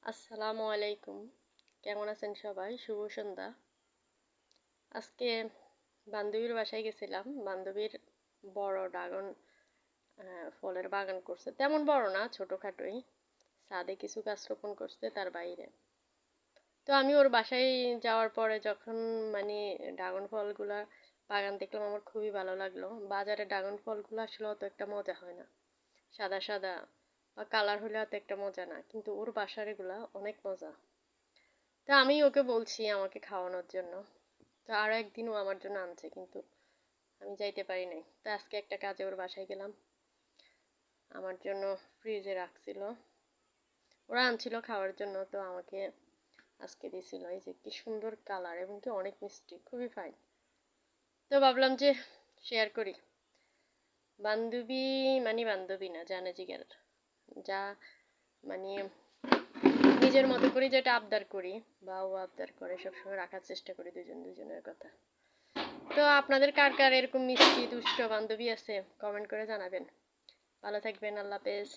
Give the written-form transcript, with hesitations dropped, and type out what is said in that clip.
আসসালামু আলাইকুম। কেমন আছেন সবাই? শুভ সন্ধ্যা। আজকে বান্ধবীর বাসায় গেছিলাম। বান্ধবীর বড় ড্রাগন ফলের বাগান করছে। তেমন বড় না, ছোটখাটোই। ছাদে কিছু গাছ রোপণ করছে তার বাইরে। তো আমি ওর বাসায় যাওয়ার পরে যখন মানে ড্রাগন ফলগুলা বাগান দেখলাম, আমার খুবই ভালো লাগলো। বাজারে ড্রাগন ফলগুলো আসলে অত একটা মজা হয় না। সাদা সাদা বা কালার হলে অত একটা মজা না। কিন্তু ওর বাসার এগুলা অনেক মজা। তো আমি ওকে বলছি আমাকে খাওয়ানোর জন্য। তো আরো একদিন ও আমার জন্য আনছে, কিন্তু আমি যাইতে পারি নাই। তো আজকে একটা কাজে ওর বাসায় গেলাম, আমার জন্য ফ্রিজে রাখছিল। ওরা আনছিল খাওয়ার জন্য, তো আমাকে আজকে দিছিল। এই যে কি সুন্দর কালার এবং কি অনেক মিষ্টি, খুবই ফাইন। তো ভাবলাম যে শেয়ার করি। বান্ধবী মানে বান্ধবী না, জানে জিগার, যা মানে নিজের মতো করে যেটা আবদার করি বা ও আবদার করে, সবসময় রাখার চেষ্টা করি দুজন দুজনের কথা। তো আপনাদের কার কার এরকম মিষ্টি দুষ্ট বান্ধবী আছে, কমেন্ট করে জানাবেন। ভালো থাকবেন, আল্লাহ হাফেজ।